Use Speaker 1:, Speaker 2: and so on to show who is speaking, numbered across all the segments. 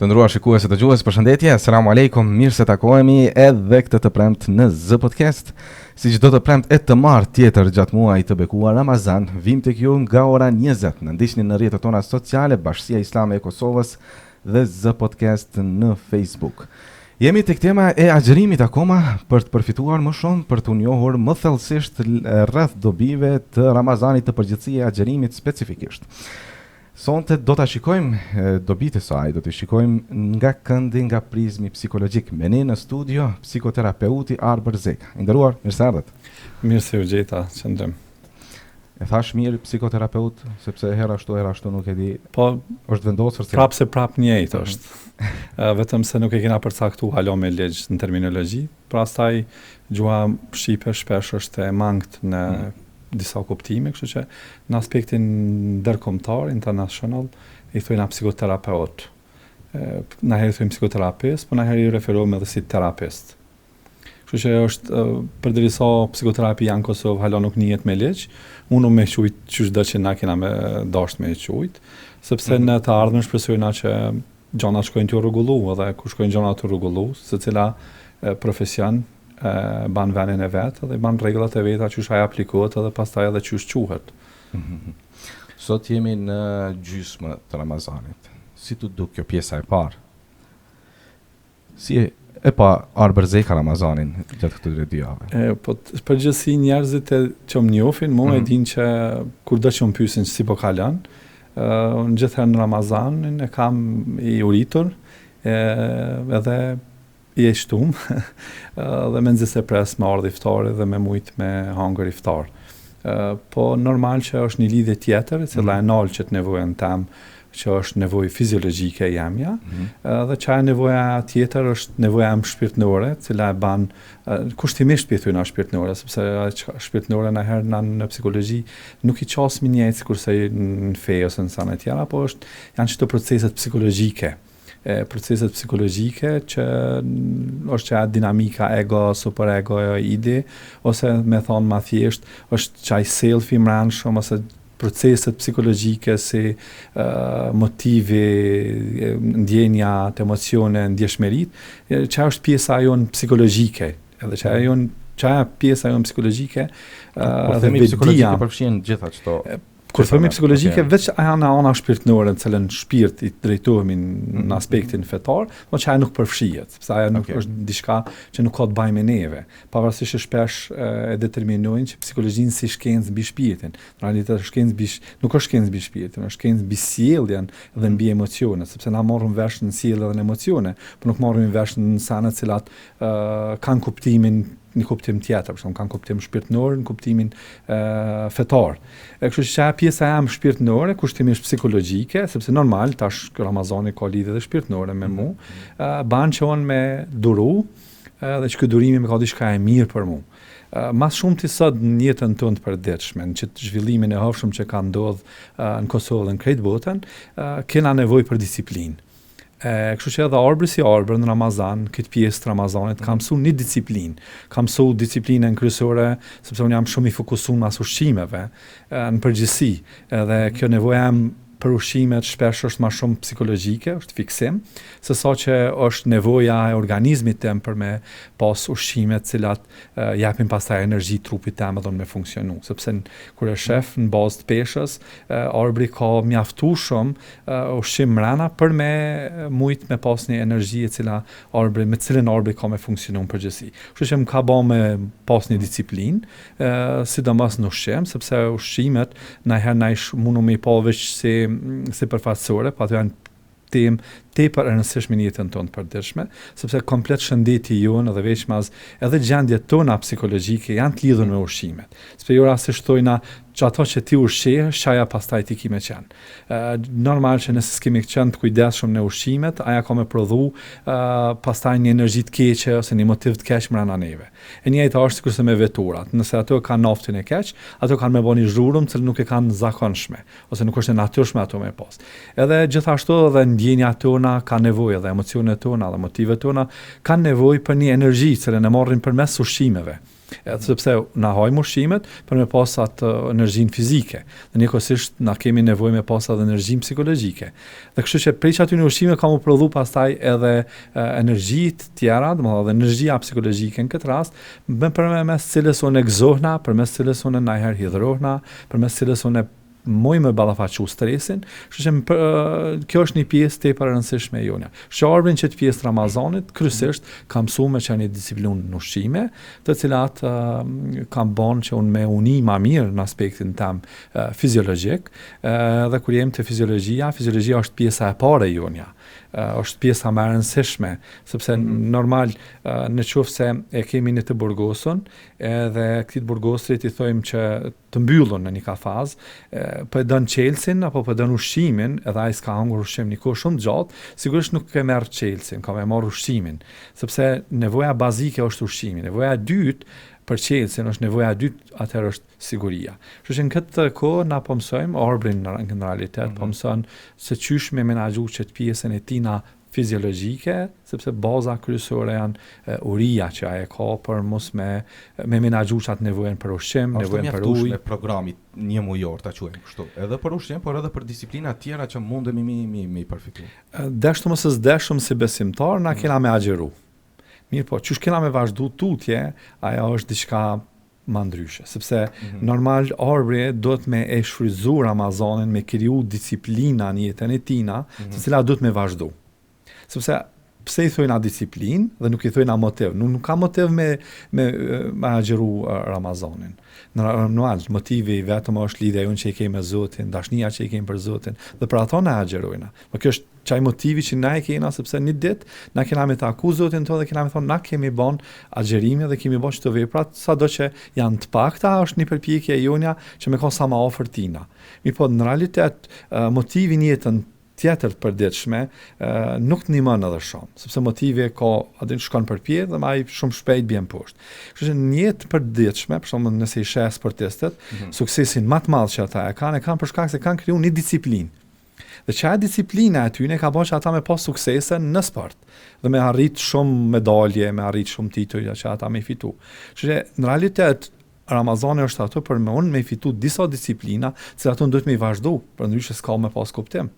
Speaker 1: Të nderuar shikues e dëgjues, përshëndetje, asalamu alaikum, mirë se takohemi edhe këtë të premtë në Z Podcast. Si çdo të premtë e të martë tjetër gjatë muajit të bekuar Ramazan, vim tek ju nga ora 20. Na ndiqni në rrjetet tona sociale, Bashkia Islame e Kosovës dhe Z Podcast në Facebook. Jemi tek tema e agjërimit akoma për të përfituar më shumë, për të njohur më thellësisht rreth dobive të Ramazanit, të përgjithësisë e agjërimit specifikisht. Sonte do ta shikojmë dobitë e saj, do t'i shikojmë nga këndi, nga prizmi psikologjik. Me ne në studio psikoterapeuti Arber Zeka. Nderuar, mirë se ardhët.
Speaker 2: Mirë se u gjeta, qëndrem.
Speaker 1: E thash mirë psikoterapeut, sepse hera ashtu nuk e di.
Speaker 2: Po,
Speaker 1: është vendosur se
Speaker 2: prap njëjtë është. Vetëm se nuk e kena përcaktuar halo me ligj në terminologji, prastaj gjuha shqipe shpesh është e mangët në disa kuptime, kështu që në aspektin ndërkombëtar, international, i thojnë psikoterapeut. Na herë thojnë psikoterapist, po na herë i referohem edhe si terapist. Kështu që është përderisa psikoterapia në Kosovë hala nuk njihet me ligj, unë me quajt çdo që na kena me dashur me quajt, sepse në të ardhmen shpresojna që gjërat shkojnë të rregullu, edhe kur shkojnë gjërat të rregullu, secila profesion ban vënën e vetë dhe ban rregullat e veta që ajo aplikohet edhe pastaj edhe që quhet.
Speaker 1: Sot jemi në gjysmë të Ramazanit. Si të duk kjo pjesa e parë? Si e pa Arber Zeka Ramazanin gjatë këtyre dy javëve?
Speaker 2: Po përgjithësi njerëzit që më njohin, mua e din që kur do që më pyesin si po kalon, në gjithherë në Ramazanin e kam i uritur, edhe i e shtum, dhe me nëzise pres me ardhë iftari dhe me mujtë me hangër iftar. Po normal që është një lidhje tjetër, cila e nalë që të nevojën tem, që është nevojë fiziologjike jamja, dhe që e nevoja tjetër është nevoja më shpirtnore, cila e ban, kushtimisht pjethuj nga shpirtnore, sepse shpirtnore në herë në psikologji nuk i qasmi njëjtë kurse në fe ose në sanë tjera, po janë qëto proceset psikologjike. Proceset psikologjike që është që dinamika ego, super ego, ide, ose me thonë ma thjesht, është qaj selfie mranshëm, ose proceset psikologjike si motivi, ndjenja, emocione, ndjeshmerit, që është pjesa jonë psikologjike, edhe që pjesa jonë psikologjike,
Speaker 1: dhe psikologjike përfshin gjitha qëto.
Speaker 2: Kur themi psikologjike, veç ajo në ana shpirtnore, në cilën shpirt i drejtohemi në aspektin fetar, do që ajo nuk përfshihet, sepse ajo nuk është diçka që nuk ka të bëjë me neve. Pavarësisht që shpesh e determinojnë që psikologjinë si shkencë mbi shpirtin. Në realitet nuk është shkencë mbi shpirtin, është shkencë mbi sjelljen dhe mbi emocionet, sepse na morrim vesh në sjellje dhe në emocione, por nuk morrim vesh në sana të cilat kanë kuptimin një kuptim tjetër, për shembull kanë kuptim shpirtëror, në kuptimin fetar. Kështu që pjesa jam shpirtërore, kushtimisht psikologjike, sepse normal tash Ramazani ka lidhje dhe shpirtërore me mua, ban që on me duru, dhe që ky durimi më ka diçka e mirë për mua. Mas shumë të sot në jetën tonë të përditshme, në që zhvillimin e hofshëm që ka ndodhur në Kosovë dhe në krejt botën, kena nevojë për disiplinë. Kështu që edhe Arbri si Arber në Ramazan, këtë pjesë të Ramazanit, kam mësu një disiplinë. Kam mësu disiplinën kryesore, sepse unë jam shumë i fokusuar mas ushqimeve në përgjithësi. Edhe kjo nevoja për ushqimet shpesh është më shumë psikologjike, është fiksim, se sa që është nevoja e organizmit tem për me pas ushqimet cilat japin pastaj energji trupit tem edhe me funksionu. Sepse kur e shef në bazë të peshës, Arbri ka mjaftueshëm ushqim mrena për me mujt me pas një energji me cilën Arbri ka me funksionu në përgjithësi. Kështu që më ka bë me pas një disiplinë, sidomos në ushqim, sepse ushqimet ndonjëherë mundu me i pa veç si përfaqësore, pa të janë temë tepër e rëndësishme në jetën tonë të përditshme, sepse komplet shëndeti jonë edhe veçmas edhe gjendjet tona psikologjike janë të lidhur me ushqimet. Sepse jo rastisht thojna që ato që ti ushqehesh, qaja pastaj ti kime qenë. Normal që nëse s'kemi qenë të kujdesshëm në ushqimet, aja ka me prodhu pastaj një energji të keqe ose një motiv të keq brenda neve. E njëjta është sikurse me veturat. Nëse ato kanë naftin e keq, ato kanë me bëni zhurmë që nuk e kanë zakonshme, ose nuk është e natyrshme ato me pas. Edhe gjithashtu edhe ndjenjat tona kanë nevojë, dhe emocionet tona dhe motivet tona kanë nevojë për një energji që ne marrin përmes ushqimeve. sepse na hajmë ushqimet për me pas atë energjinë fizike. Dhe njëkohësisht na kemi nevojë me pas edhe energjinë psikologjike. Dhe kështu që prej aty në ushqime ka mu prodhu pastaj edhe energjitë tjera, domethënë edhe energjia psikologjike në këtë rast, përmes cilës unë gëzohna, përmes cilës unë najher hidhrohna, përmes cilës unë moj me ballafaqu stresin, kështu që kjo është një pjesë tepër e rëndësishme e jonja. Sharbrin që të pjesë Ramazanit, kryesisht kam mësuar me çani disiplinë në ushqime, të cilat kam bën që unë me uni më mirë në aspektin tam fiziologjik, dhe kur jem te fiziologjia është pjesa e parë e jonja. Është pjesa më e rëndësishme, sepse normal në qoftë se e kemi në të burgosun, edhe këtij burgosrit i thojmë që të mbyllun në një kafaz, po e don çelsin apo po don ushqimin, edhe ai s'ka hungur ushqim një kohë shumë gjatë, sigurisht nuk e merr çelsin, ka me marr ushqimin, sepse nevoja bazike është ushqimi. Nevoja e dytë për çelsin është nevoja e dytë, atëherë është siguria. Kështu që në këtë kohë na po mësojmë arbrin në realitet, po mëson se çysh me menaxhu çet pjesën e tina fiziologjike, sepse baza kryesore janë uria që ai ka për mos me menaxhu çat nevojën për ushqim, nevojën për ujë.
Speaker 1: Është me programit një mujor ta quajmë kështu. Edhe për ushqim, por edhe për disiplina tjera që mundemi mi përfitu.
Speaker 2: Dashur mos dashum si besimtar, na kena me agjeru. Mirë po, çush kena me vazhdu tutje, ajo është diçka më ndryshe, sepse normal arbri do të me e shfryzu Ramazanin, me kriju disiplina në jetën e tina, të cilat do të me vazhdu. Sepse pse i thojna disiplinë dhe nuk i thojna motiv. Nuk ka motiv me agjeru Ramazanin. Normal, motivi vetëm është lidhja jonë që i kemi me Zotin, dashnia që i kemi për Zotin, dhe për ato na agjerojna. Po kjo është çaj motivi që na e kena, sepse një ditë na kena me taku Zotin tonë dhe kena me thonë na kemi bën agjerimin dhe kemi bën çdo veprat, sado që janë të pakta, është një përpjekje e jonja që me ka sa më afër tina. Mirë po, në realitet motivi në jetën tjetër të përditshme nuk të ndihmon edhe shumë, sepse motivi ka atë shkon përpjet dhe ai shumë shpejt bjen poshtë. Kështu që në jetë të përditshme, për shembull nëse i sheh sportistët, suksesin më të madh që ata e kanë për shkak se kanë krijuar një disiplinë. Dhe që disiplina e tyre ka bërë që ata me pas suksese në sport dhe me arrit shumë medalje, me arrit shumë titulla që ata me fitu. Kështu që në realitet Ramazani është ato për me unë me fitu disa disiplina, që ato duhet me i vazhdu, për ndryshe s'ka me pas kuptim.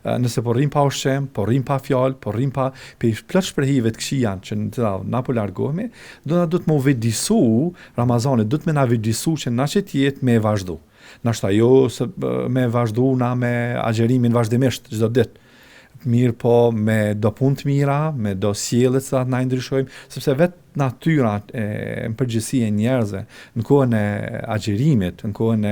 Speaker 2: Nëse po rrim pa ushqim, po rrim pa fjalë, po rrim pa plot shprehive të këqija që na po largohemi, do të më vëdisu Ramazani, do të më na vëdisu që na që të jetë me vazhdu. Nashta jo me vazhdu na me agjerimin vazhdimisht çdo ditë. Mirë po me do punë të mira, me do sjellje që na ndryshojmë, sepse vetë natyra në përgjithësi e njerëzve në kohën e agjerimit, në kohën e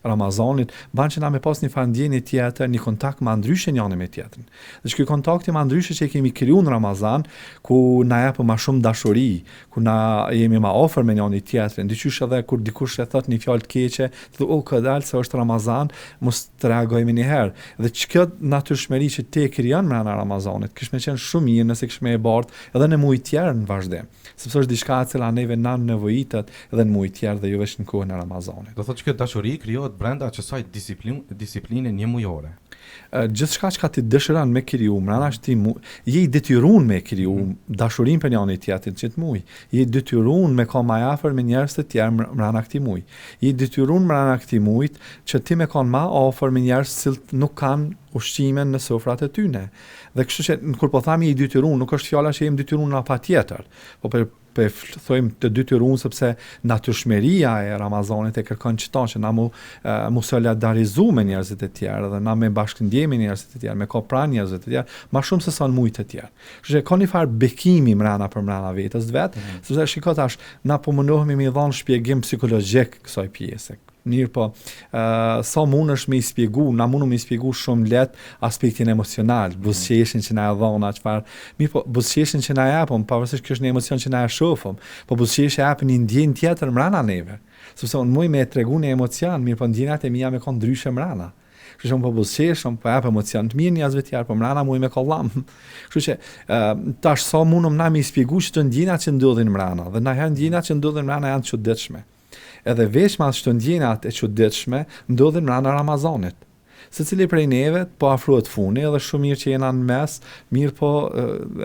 Speaker 2: Ramazanit, ban që na me pas një ndjenjë tjetër, një kontakt më ndryshe njëri me tjetrin. Dhe ky kontakti më ndryshe që kemi krijuar në Ramazan, ku na jep më shumë dashuri, ku na jemi më afër me njëri tjetrin, diçysh edhe kur dikush e thot një fjalë të keqe, thotë o këdal se është Ramazan, mos të reagojmë një herë. Dhe kjo natyrshmëri që te krijon brenda Ramazanit, kish më qenë shumë mirë nëse kish më e bart edhe në muaj tjerë në vazhdim. Sepse është diçka e cila neve na nevojitet edhe në muaj tjerë dhe jo vetëm në kohën e Ramazanit.
Speaker 1: Do thotë që kjo dashuri krijohet brenda kësaj disipline njëmujore.
Speaker 2: Gjithçka që ti dëshiron me kriju, mbrana ti je i detyruar me kriju dashurinë për njëri tjetrin çet muaj. Je i detyruar me ka më afër me njerëz të tjerë mbrana këtij muaji. Je i detyruar mbrana këtij muajit që ti me kanë më afër me njerëz që nuk kanë ushqimin në sofrat e tyre. Dhe kështu që kur po thami i detyruar, nuk është fjala që jemi detyruar na patjetër, po për thojmë të detyruar sepse natyrshmëria e Ramazanit e kërkon që na mu solidarizu me njerëzit e tjerë dhe na me bashkëndjemi me njerëzit e tjerë, me ka pranë njerëzit e tjerë, më shumë se sa në muajt e tjerë. Kështu që ka një farë bekimi mrena vetes vet, sepse shikoj tash na po mundohemi me dhënë shpjegim psikologjik kësaj pjese. Mirë po, sa mundesh me i spjegu, na mundu me i spjegu shumë let aspektin emocional, buzëqeshin që na e dhona, çfarë. Mirë po, buzëqeshin që na japon, pavarësisht që është një emocion që na e shohim, po buzëqeshi jap një ndjenjë tjetër mbrana neve. Sepse unë muj me tregu një emocion, mirë po ndjenjat e mia me kanë ndryshe mbrana. Kështu që po buzëqeshëm, po jap emocion të mirë njerëzve të tjerë, po mbrana muj me kollam. Kështu që tash sa mundum na me i spjegu çdo ndjenjat që ndodhin mbrana, dhe na herë ndjenjat që ndodhin mbrana janë të çuditshme. Edhe veç mas shtë ndjenjat e çuditshme ndodhin mbrana Ramazanit. Secili prej neve po afrohet funi edhe shumë mirë që jena në mes, mirë po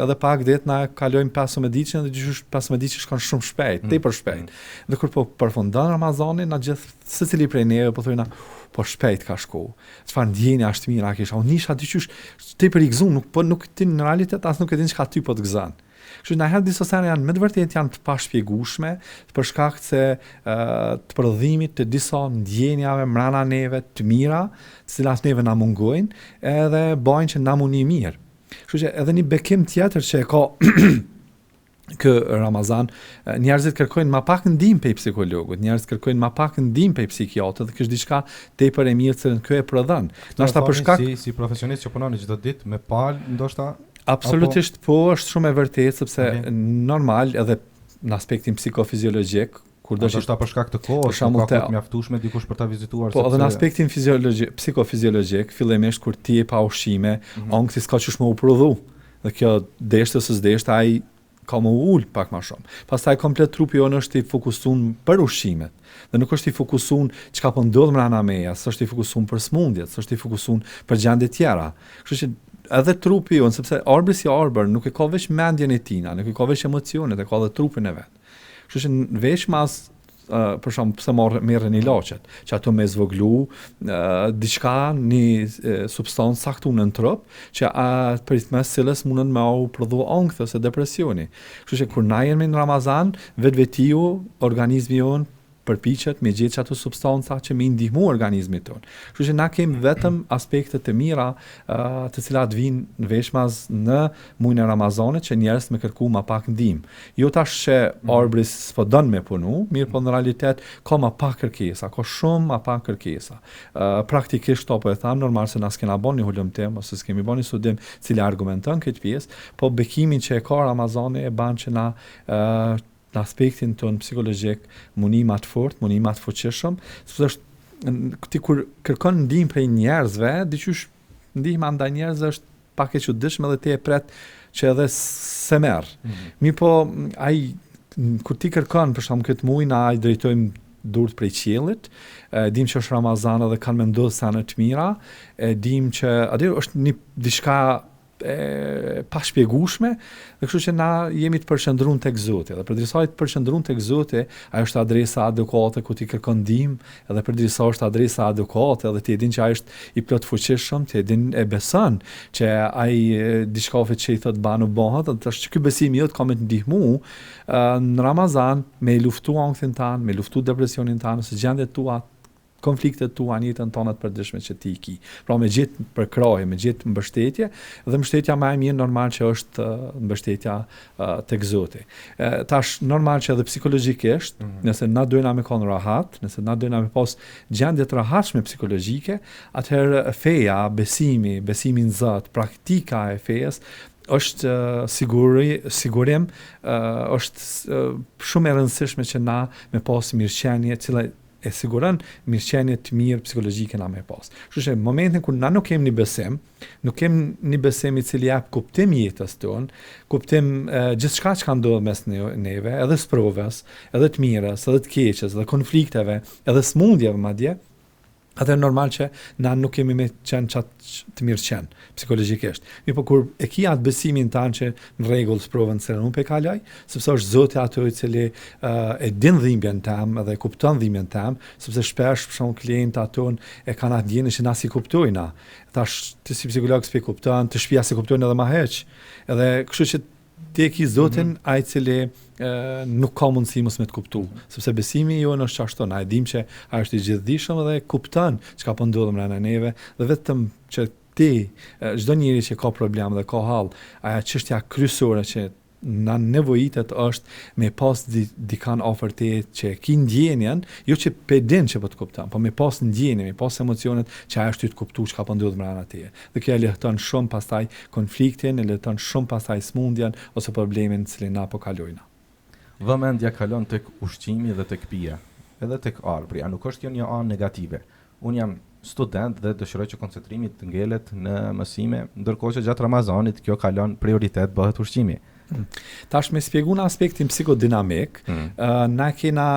Speaker 2: edhe pak ditë na kalojmë 15 ditën dhe dyshosh 15 ditë shkon shumë shpejt, tepër shpejt. Dhe kur po përfundon Ramazani, na gjithë secili prej neve po thojna po shpejt ka shku. Çfarë ndjenja është mirë a kisha? Unë isha dyshosh tepër i gëzuar, nuk ti në realitet as nuk e din çka ty po të gëzon. Kështu na herë disa sene janë me të vërtetë janë të pashpjegueshme për shkak se të prodhimit të disa ndjenjave mbrana neve të mira, të cilat neve na mungojnë, edhe bajnë që na muni mirë. Kështu që edhe një bekim tjetër që e ka kë Ramazan, njerëzit kërkojnë ma pak ndihmë prej psikologut, njerëzit kërkojnë ma pak ndihmë prej psikiatrit, dhe kështë diçka tepër e mirë që kë e prodhon.
Speaker 1: Ndoshta për shkak si profesionist që punon çdo ditë me palë, ndoshta
Speaker 2: absolutisht po, është shumë e vërtetë sepse normal edhe në aspektin psikofiziologjik kur do
Speaker 1: të për shkak të kohës, ka të mjaftueshme dikush për ta vizituar.
Speaker 2: Po edhe në aspektin psikofiziologjik, fillimisht kur ti e pa ushqime, ankthi s'ka çush më u prodhu. Dhe kjo deshte ose s'deshte ai ka më ul pak më shumë. Pastaj komplet trupi jonë është i fokusuar për ushqimet. Dhe nuk është i fokusuar çka po ndodh brenda meja, s'është i fokusuar për smundjet, s'është i fokusuar për gjendje tjera. Kështu që edhe trupi jonë, sepse arbri si arbër nuk e ka veç mendjen e tina, nuk e ka veç emocionet, e ka edhe trupin e vet. Kështu që veç mas për shembull pse merren ilaçet, që ato me zvoglu diçka një substancë saktuar në trup, që përmes cilës mundën me u prodhu ankth ose depresioni. Kështu që kur na jemi në Ramazan, vetvetiu organizmi jon përpiqet me gjetë ato substanca që më ndihmu organizmit tonë. Kështu që na kemi vetëm aspekte të mira të cilat vijnë në veshmaz në muajin e Ramazanit që njerëzit më kërku ma pak ndihmë. Jo tash që arbri s'po don me punu, mirë po në realitet ka ma pak kërkesa, ka shumë ma pak kërkesa. Praktikisht po e tham, normal se na s'kena bën një hulumtim ose s'kemi bën një studim cili argumenton këtë pjesë, po bekimin që e ka Ramazani e ban që na në aspektin tonë psikologjik muni ma të fort, muni ma të fuqishëm, sepse është ti kur kërkon ndihmë prej njerëzve, diqysh ndihma ndaj njerëzve është pak e çuditshme dhe ti e pret që edhe se merr. Mirë po ai kur ti kërkon për shkak këtë muaj na ai drejtojmë durt prej qiellit, dim që është Ramazan dhe kanë menduar sa në të mira, dim që aty është një diçka pa shpjegueshme, dhe kështu që na jemi të përqendruar tek Zoti. Dhe përderisa të përqendruar tek Zoti, ajo është adresa adekuate ku ti kërkon ndihmë, edhe përderisa është adresa adekuate, dhe ti e din që ai është i plot fuqishëm, ti e din e beson që ai diçka që i thot banu bëhet, dhe tash ky besim jot ka me të ndihmu në Ramazan me luftu ankthin tan, me luftu depresionin tan, ose gjendjet tua, konfliktet tua në jetën tonë të përditshme që ti ki. Pra me gjetë përkraje, me gjetë mbështetje, dhe mbështetja më e mirë normal që është mbështetja tek Zoti. Tash normal që edhe psikologjikisht, nëse na dojna me kon rahat, nëse na dojna me pas gjendje të rahatshme psikologjike, atëherë feja, besimi në Zot, praktika e fejes është sigurim, është shumë e rëndësishme që na me pas mirëqenie, cila e siguron mirëqenie të mirë psikologjike na me pas. Kështu që në momentin kur na nuk kemi një besim, nuk kemi një besim i cili jap kuptim jetës tonë, kuptim gjithçka që ka ndodhur mes neve, edhe sprovës, edhe të mirës, edhe të keqes, edhe konflikteve, edhe smundjeve madje, atëherë normal që na nuk kemi me qenë qatë të mirë qenë, psikologjikisht. Mirë po kur e ki atë besimin tanë që në regull së provën se nuk pe kaloj, sepse është Zoti ato i cili e din dhimbjen tem edhe e kupton dhimbjen tem, sepse shpesh për shembull klientë aton e kanë atë ndjenjë që na si kuptojna. Tash ti si psikolog s'pe kupton, të shtëpia se kuptojnë edhe më heq. Edhe kështu që ti e ki Zotin ai i cili nuk ka mundësi mos me të kuptu, sepse besimi jonë është ashtu, na e dim që ai është i gjithdijshëm dhe kupton çka po ndodh brenda neve, dhe vetëm që ti çdo njeri që ka problem dhe ka hall, ajo çështja kryesore që na nevojitet është me pas dikan oferte që ki ndjenjen, jo që pedin që po të kupton, po me pas ndjenje, me pas emocionet që ajo është të kuptu çka po ndodh brenda teje. Dhe kjo e lehtëson shumë pastaj konfliktin, e lehtëson shumë pastaj smundjen ose problemin që na po kalojna.
Speaker 1: Vëmendja kalon tek ushqimi dhe tek pija, edhe tek arbri, a nuk është kjo një anë negative? Unë jam student dhe dëshiroj që koncentrimi të ngelet në mësime, ndërkohë që gjatë Ramazanit kjo kalon prioritet bëhet ushqimi.
Speaker 2: Tash me spjegu në aspektin psikodinamik, na kena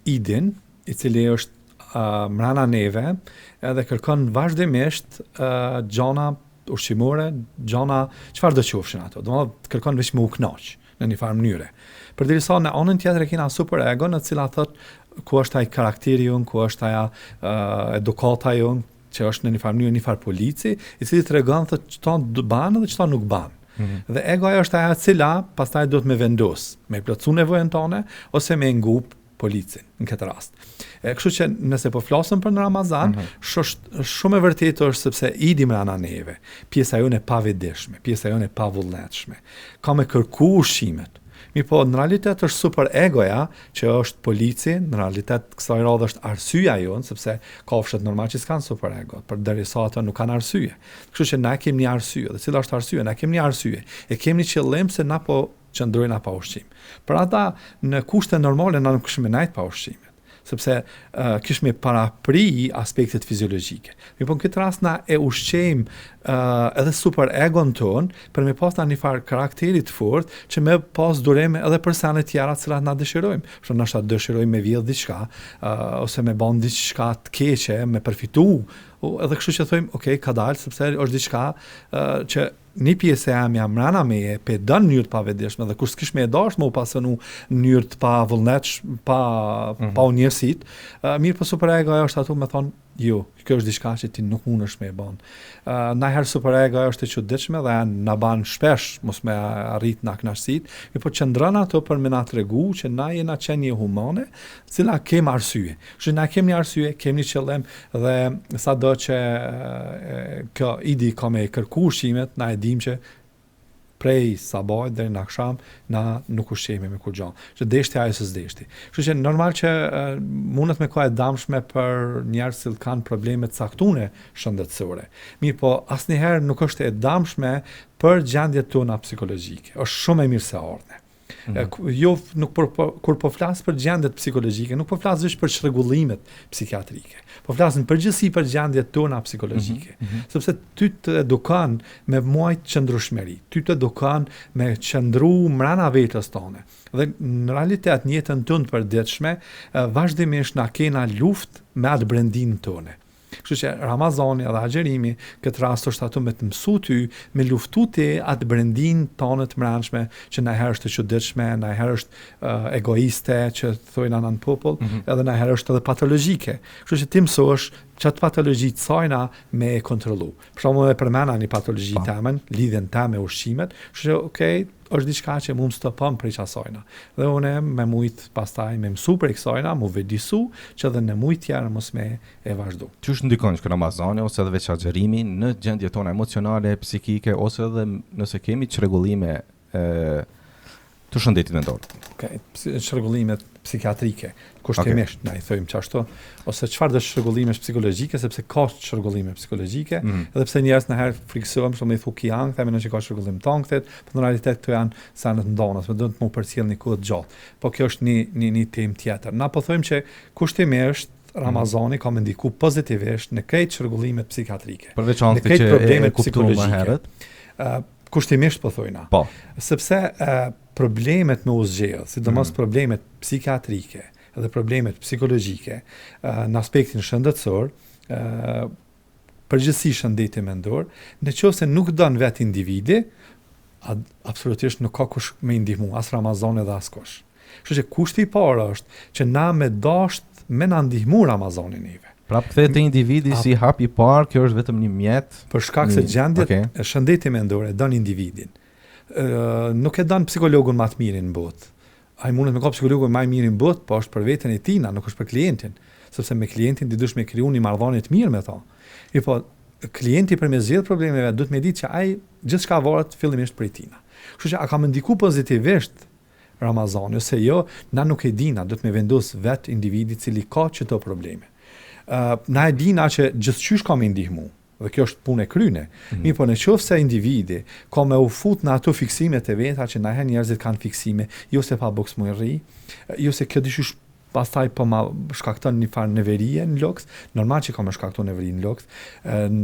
Speaker 2: idin, i cili është mrena neve edhe kërkon vazhdimisht gjona ushqimore, gjona çfarë do qofshin ato. Domethënë kërkon vetëm me u kënaq në një farë mënyre. Përderisa në anën tjetër kena super ego në cila thot ku është ai karakteri jon, ku është aja edukata jon, që është në një farë mënyrë një farë polici, i cili tregon se çto ban dhe çto nuk ban. Dhe egoja është aja cila pastaj duhet me vendos, me plotsu nevojën tonë ose me ngup policin në këtë rast. Kështu që nëse po flasëm për në Ramazan, shumë e vërtetë është sepse idi mrena neve, pjesa jonë e pavedishme, pjesa jonë e pavullnetshme, ka me kërku ushqimet. Mi po, në realitet është super egoja, që është polici, në realitet kësaj radhë është arsyeja jonë, sepse kafshët normal që s'kanë super ego, për derisa ato nuk kanë arsye. Kështu që na kemi një arsye, dhe cila është arsye, na kemi një arsye, e kemi një qëllim se na po qëndrojna pa ushqim. Për ata, në kushte normale, na nuk kishme najt pa ushqimet, sepse kishme parapri aspektet fiziologjike. Mi po në këtë rast na e ushqejm edhe super egon ton për me pas një farë karakterit fort që me pas dureme edhe për sene tjera cilat na dëshirojmë. Që nështë dëshirojmë me vjedh diçka ose me ban diçka të keqe, me përfitu, edhe kështu që thojmë, okay, ka dalë, sepse është diçka që një pjesë e jam mrena me e pe dënë njërë të pavedishme dhe kur s'kish me e dash më u pasënu njërë të pa vullnetsh, pa unjërësit, mirë për super ego është atu me thonë, jo, kjo është diçka që ti nuk mund është me e banë. Najherë super ego është e çuditshme dhe na ban shpesh mos me arrit na kënaqësit, po qëndron ato për me na tregu që na jena qenie humane, cila kem arsye. Kështu na kemi një arsye, kemi një qëllim dhe sado që kjo idi ka me kërku ushqimet, na e dim që prej sabajt deri në akşam na nuk ushqehemi me kur gjallë. Që deshti ajo se s'deshti. Kështu që normal që mundet me ka e damshme për njerëz që kanë probleme të caktune shëndetësore. Mirë po asnjëherë nuk është e damshme për gjendjet tona psikologjike. Është shumë e mirë se ardhne. Jo nuk kur po flas për gjendjet psikologjike, nuk po flas vetëm për çrregullimet psikiatrike. Po flas në përgjithësi për gjendjet tona psikologjike. Sepse ty të edukon me muajt qëndrueshmëri. Ty të edukon me qëndru mrena vetes tone. Dhe në realitet në jetën tonë të përditshme vazhdimisht na kena luftë me atë brendin tonë. Kështu që Ramazani edhe agjerimi, këtë rast është ato me të mësu ty, me luftu ti atë brendin tonë të mranshme, që najherë është të çuditshme, najherë është egoiste, që thojnë anan popull, edhe najherë është edhe patologjike. Kështu që ti mësosh çat patologji të sajna me e kontrollu. Për shembull e përmena një patologji tamen, lidhjen ta me ushqimet, kështu që okay, është diçka që mund stopon prej asajna. Dhe unë me mujt pastaj me mësu prej kësajna, mu vedisu që edhe në mujt tjerë mos me e vazhdu.
Speaker 1: Qysh ndikon që Ramazani ose edhe veç agjerimi në gjendjet tona emocionale, psikike ose edhe nëse kemi çrregullime të shëndetit mendor.
Speaker 2: Okay, çrregullimet psikiatrike, kushtimisht, na i thojmë çashtu, ose çfarë do çrregullime psikologjike, sepse ka çrregullime psikologjike, edhe pse njerëz në herë friksohen, shumë i thuki janë, themi që ka çrregullim tonktet, por në realitet këto janë sanë të ndonës, do të më përcjell një kohë të gjatë. Po kjo është një temë tjetër. Na po thojmë që kushtimisht Ramazani ka më ndiku pozitivisht në këtë çrregullimet psikiatrike.
Speaker 1: Për veçantë që e kuptuam më herët.
Speaker 2: Kushtimisht po thojna.
Speaker 1: Po.
Speaker 2: Sepse problemet me uzgjell, sidomos problemet psikiatrike dhe problemet psikologjike në aspektin shëndetësor, përgjithësi shëndeti mendor, nëse nuk don vetë individi, absolutisht nuk ka kush me ndihmu, as Ramazani dhe as kush. Kështu që kushti i parë është që na me dasht me na ndihmu Ramazanin neve.
Speaker 1: Pra kthehet te individi si hap i parë, kjo është vetëm një mjet.
Speaker 2: Për shkak se gjendjet e shëndetit mendor e don individin. Nuk e don psikologun më të mirin në botë. Ai mundet me ka psikologun më i mirin në botë, po është për veten e tij, nuk është për klientin, sepse me klientin ti dush me kriju një marrëdhënie të mirë me ta. Po klienti për me zgjedh problemeve duhet me ditë që ai gjithçka varet fillimisht prej tij. Kështu që a ka më ndiku pozitivisht Ramazani ose jo, na nuk e dina, duhet me vendos vet individi i cili ka çdo probleme. Na e dina që gjithçysh ka me ndihmu, dhe kjo është punë e kryne. Mirë po nëse individi ka me u fut në ato fiksimet e veta që na njerëzit kanë fiksime, jo se pa boksmujrri, jo se kjo dyshysh pastaj po ma shkakton një farë neverie në loks, normal që ka me shkakton neveri në loks,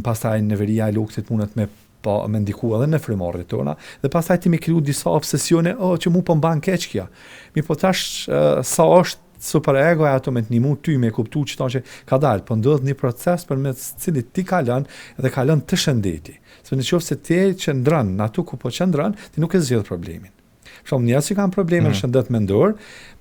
Speaker 2: pastaj neveria e loksit mundet me ndiku edhe në frymorrit tona, dhe pastaj ti me kriju disa obsesione, që mu po mban keq kjo. Mi po tash sa është super ego ato me të ndihmu ty me kuptu që ka dalë, po ndodh një proces përmes cilit ti kalon dhe kalon të shëndeti. Se nëse ti qëndron aty ku po qëndron, ti nuk e zgjidh problemin. Shumë njerëz që kanë probleme në shëndet mendor,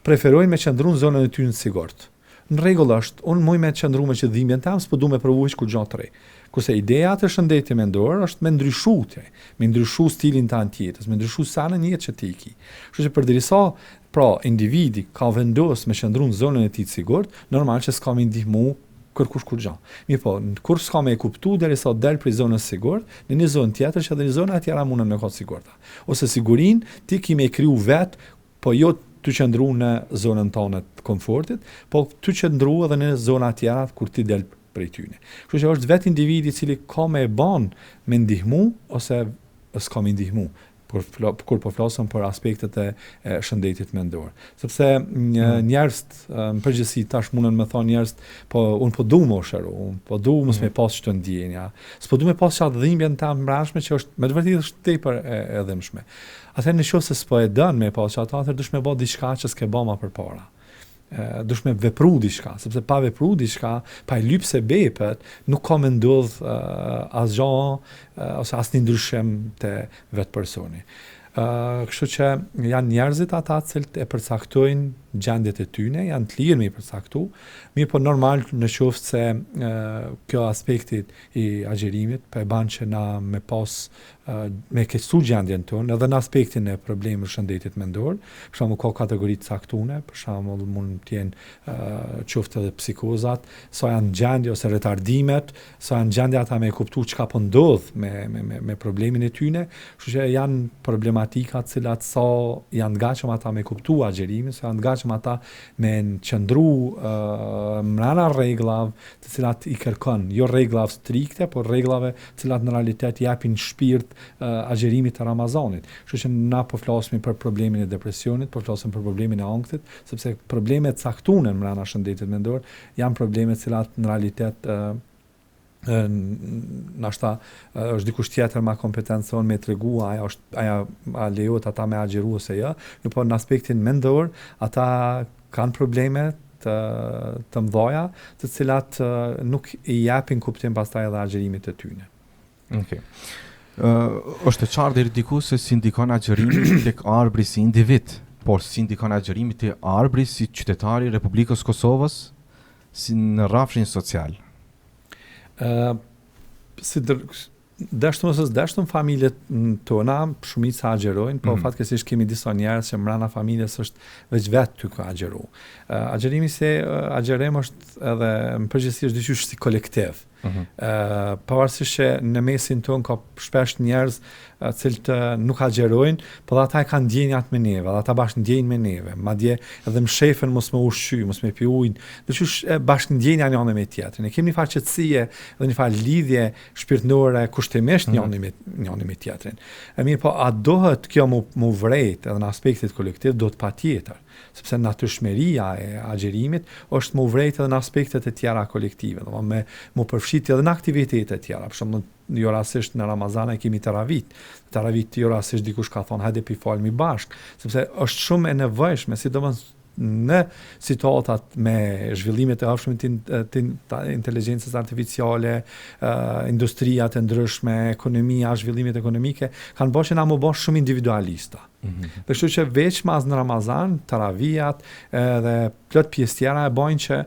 Speaker 2: preferojnë me qëndru në zonën e tyre të sigurt. Në rregull është, unë muj me qëndru me që dhimbjen tam, s'po du me provuar kur gjë të re. Kurse ideja të shëndetit mendor është me ndryshu stilin tënd jetës, me ndryshu sanën jetë që ti ki. Kështu që përderisa pra individi ka vendos me qëndru në zonën e tij të sigurt, normal që s'ka më ndihmu kërkush kur gjë. Mirë po, kur s'ka me e kuptu derisa del prej zonës sigurt, në një zonë tjetër që edhe në zona tjera mundën me qenë sigurta. Ose sigurin ti ki me kriju vet, po jo të qëndru në zonën tonë të komfortit, po të qëndru edhe në zona tjera kur ti del prej tyne. Kështu që është vetë individi cili ka me ban me ndihmu ose s'ka me ndihmu. Kur po flasëm për aspektet e shëndetit mendor. Sepse njerëz në përgjithësi tash mundën me thonë njerëz, po unë po du më shëru, unë po du mos me pas çdo ndjenja. S'po du me pas çat dhimbjen tam mbrapshme që është me të vërtetë është tepër e dhëmshme. Atëherë nëse s'po e dën me pas çat, atëherë dush me bë diçka që s'ke bë më përpara. Dush me vepru diçka, sepse pa vepru diçka, pa i lyp se bepet, nuk ka me ndodh asgjë ose asnjë ndryshim te vetë personi. Kështu që janë njerëzit ata cilët e përcaktojnë gjendjet e tyne, janë të lirë me i përcaktu, mirë po normal në qoftë se kjo aspektit i agjerimit për e banë që na me pas me keqësu gjendjen tonë, edhe në aspektin e problemit shëndetit mendor, për shembull ka kategoritë caktune, për shembull mund të jenë qoftë edhe psikozat, sa janë gjendje ose retardimet, sa janë gjendje ata me kuptu çka po ndodh me problemin e tyne, kështu që janë problematika të cilat sa janë gatshëm ata me kuptu agjerimin, sa janë gatshëm ata me qëndru mrena rregullave të cilat i kërkon, jo rregullave strikte, por rregullave të cilat në realitet japin shpirt agjerimit të Ramazanit. Kështu që na po flasim për problemin e depresionit, po flasim për problemin e ankthit, sepse problemet caktune mrena shëndetit mendor janë probleme të cilat në realitet nashta është dikush tjetër ma kompetencon me tregu a lejohet ata me agjeru ose jo, po në aspektin mendor ata kanë probleme të mëdha, të cilat nuk i japin kuptim pastaj edhe agjerimit të tyre.
Speaker 1: Okay. Është e qartë deri diku se si ndikon agjerimi tek arbri si individ, por si ndikon agjerimi te arbri si qytetari i Republikës Kosovës, si në rrafshin social.
Speaker 2: Si dashëm ose s'dashëm familjet tona shumica agjerojnë, po fatkeqësisht kemi disa njerëz që mbrana familjes është vetë ty ka agjeru. Agjerimi se agjerim është edhe në përgjithësi është dyqysh si kolektiv. Pavarësisht që në mesin tonë ka shpesh njerëz cilët nuk agjerojnë, po dhe ata e kanë ndjenjat me neve, dhe ata bashkë ndjenjë me neve, madje edhe më shefen mos me ushqy, mos me pi ujë, dyqysh bashkë ndjenja njëri me tjetrin. Ne kemi një farë qetësie dhe një farë lidhje shpirtërore kushtimisht njëri me tjetrin. Mirë, po a dohet kjo mu vrejt edhe në aspektit kolektiv, do të patjetër, sepse natyrshmëria e agjerimit është mu vrejt edhe në aspektet e tjera kolektive, dhe me mu përfshit edhe në aktivitete tjera. Për shembull, jo rastisht në Ramazan e kemi Taravit jo rastisht dikush ka thonë hajde pi falmi bashk, sepse është shumë e nevojshme, sidomos në situatat me zhvillimet e hapshme të inteligjencës artificiale, industria të ndryshme, ekonomia, zhvillimet ekonomike, kanë bërë që na më bësh shumë individualista. Kështu që veç mas në Ramazan, taravijat dhe plot pjesë tjera e bojnë që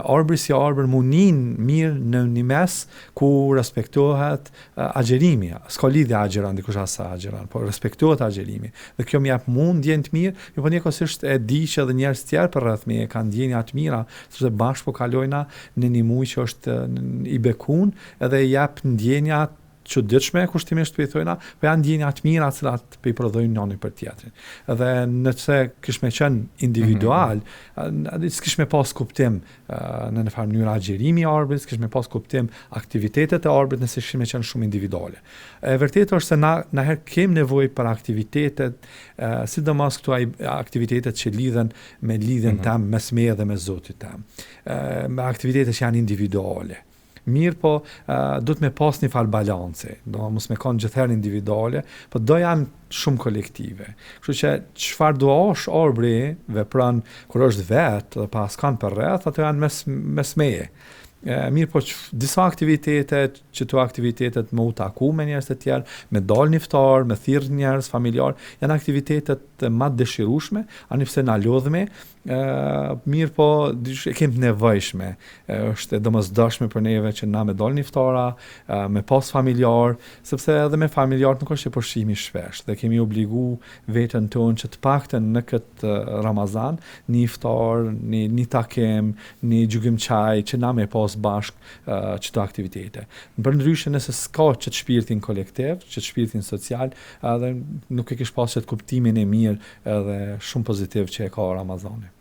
Speaker 2: arbri si arbër munin mirë në një mes ku respektohet agjerimi. S'ka lidhje agjeron, dikush asa agjeron, po respektohet agjerimi. Dhe kjo më jap mund ndjen të mirë, po njëkohësisht e di që edhe njerëz tjerë për rreth me kanë ndjenja të mira, sepse bashkë po kalojna në një muaj që është i bekun edhe jap ndjenja çuditshme kushtimisht po i thojna, po janë ndjenja të mira të cilat po i prodhojnë njëri për tjetrin. Edhe nëse kish me qenë individual, s'kish me pas kuptim në një farë mënyrë agjerimi i arbrit, s'kish me pas kuptim aktivitetet e arbrit nëse kish me qenë shumë individuale. E vërtetë është se na herë kemi nevojë për aktivitetet, sidomos këto aktivitetet që lidhen me lidhjen tam mes meje dhe me Zotit tam. Me aktivitete që janë individuale. Mirë po, do të me pas një farë balanci, do mos me kanë gjithherë individuale, po do janë shumë kolektive. Kështu që çfarë do është arbri vepron kur është vetë dhe pas kanë për rreth, ato janë mes meje. Mirë po disa aktivitetet, që të aktivitetet me u taku me njerëz të tjerë, me dal niftar, me thirr njerëz familjar, janë aktivitetet më të dëshirueshme, ani pse na lodhemi, mirë po e kemi nevojshme, është e domosdoshme për neve që na me dal niftara, me pas familjar, sepse edhe me familjar nuk është që përshimi shpesh, dhe kemi obligu veten tonë që të paktën në këtë Ramazan, një iftar, një takim, një gjugim çaj, që na me pas bashk çdo aktivitete. Përndryshe nëse s'ka që të shpirtin kolektiv, që të shpirtin social, edhe nuk e kish pas që të kuptimin e mirë edhe shumë pozitiv që e ka Ramazani.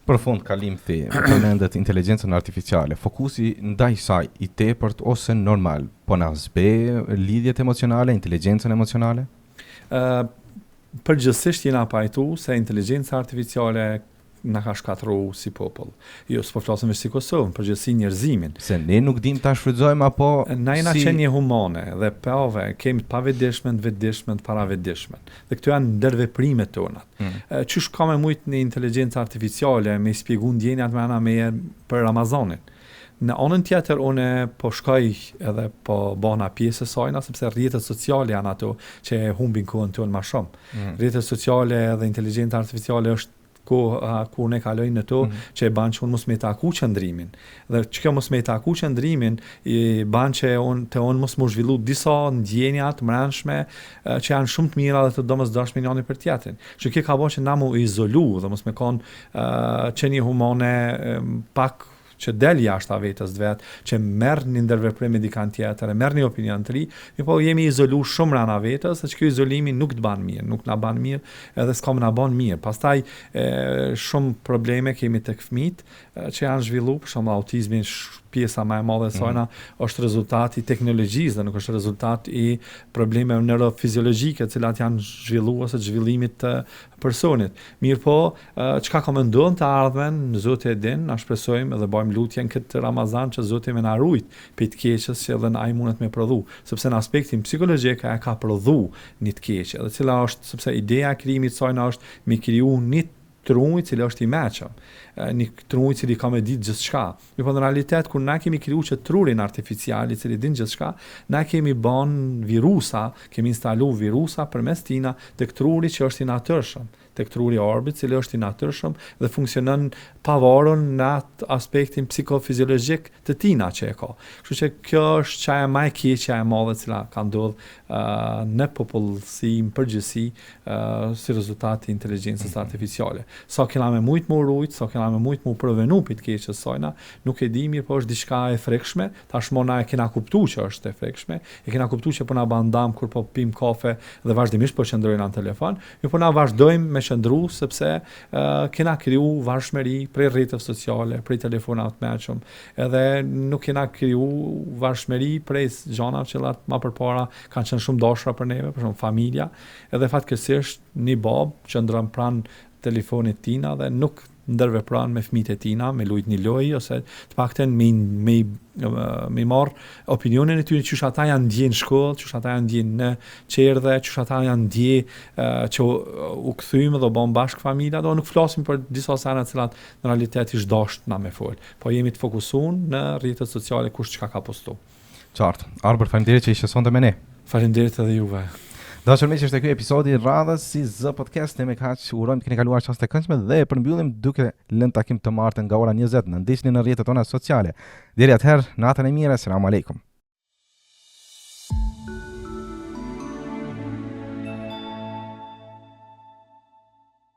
Speaker 1: Për fund kalim përmendet inteligjencën artificiale. Fokusi ndaj saj i tepërt ose normal, po na zbe lidhjet emocionale, inteligjencën emocionale?
Speaker 2: Përgjithsisht jena pajtu se inteligjenca artificiale na ka shkatru si popull. Jo, s'po flasim vetë si Kosovën, përgjithësi njerëzimin.
Speaker 1: Se ne nuk dim ta shfrytëzojmë apo
Speaker 2: na jena qenie humane dhe kemi të pavetdijshme, të vetdijshme, të paravetdijshme. Dhe këto janë ndërveprimet tona. Çish ka me mujt në inteligjencë artificiale me spjegu ndjenjat me ana meje për Ramazanin. Në anën tjetër, unë po shkoj edhe po bëna pjesë e sajna, sepse rrjetet sociale janë ato që humbin kohën tonë më shumë. Rrjetet sociale dhe inteligjenca artificiale është ku ne kalojnë në to që e banë që unë mos me taku qëndrimin. Dhe që kjo mos me taku qëndrimin i banë që unë mos më zhvillu disa ndjenjat mrenshme që janë shumë të mira dhe të domosdoshme njëri për tjetrin. Që kjo ka bërë që na mu izolu dhe mos me konë që një humane pak që del jashtë vetës vetë, që merr një ndërveprim me dikant tjetër, merr një opinion të ri, po jemi izolu shumë rana vetës, se që kjo izolimi nuk të ban mirë, nuk na ban mirë, edhe s'ka më na ban mirë. Pastaj shumë probleme kemi tek fëmijët që janë zhvillu, për shembull autizmi, pjesa më e madhe e saj është rezultat i teknologjisë dhe nuk është rezultat i problemeve neurofiziologjike, të cilat janë zhvilluar ose zhvillimit të personit. Mirë po, çka ka mendon të ardhmen, Zoti e din, na shpresojmë dhe bëjmë lutjen këtë Ramazan që Zoti më na ruaj prej të keqes që edhe ai mundet me prodhu, sepse në aspektin psikologjik ai ka prodhu një të keqe, dhe cila është sepse ideja e krijimit saj është me kriju një truj cili është i meqëm, një truj cili ka me ditë gjithçka. Po në realitet, kur na kemi kriju që trurin artificial i cili din gjithçka, na kemi bën virusa, kemi instalu virusa përmes tina tek truri që është i natyrshëm, tek truri i arbit, cili është i natyrshëm dhe funksionon pavarur në atë aspektin psikofiziologjik të tina që e ka. Kështu që kjo është çaja më e keqe e madhe cila ka ndodhur në popullsi në përgjithësi si rezultat i inteligjencës artificiale. Sa kena me mujt më urujt, sa kena me mujt më provenu për të keqës sajna, nuk e di mirë, po është diçka e frekshme, tashmë na e kena kuptu që është e frekshme, e kena kuptu që po na bandam kur po pim kafe dhe vazhdimisht po qëndrojnë në telefon, po na vazhdojmë me qëndru sepse kena kriju varshmëri prej rrjeteve sociale, prej telefonave të mëshëm, edhe nuk kena kriju varshmëri prej gjëra që më përpara kanë qenë shumë dashura për neve, për shembull familja, edhe fatkeqësisht një bab qëndron pranë telefonit tina dhe nuk ndërvepron me fëmijët e tina, me lujt një lojë ose të paktën me marr opinionin e tyre, çush ata janë ndjen në shkollë, çush ata janë ndjen në çerdhe, çush ata janë ndje që u kthymë dhe bën bashk familja, do nuk flasim për disa sena të cilat në realitet ish dashur na me fol. Po jemi të fokusuar në rrjetet sociale kush çka ka postu.
Speaker 1: Qartë. Arber, faleminderit që ishe sonte me ne.
Speaker 2: Faleminderit edhe juve.
Speaker 1: Dashur miq, është ky episodi i radhës si Z Podcast. Ne me kaq urojmë të keni kaluar çaste këndshme dhe e përmbyllim duke lënë takim të martën nga ora 20. Na ndiqni në rrjetet tona sociale. Deri atëherë, natën e mirë, selam aleikum.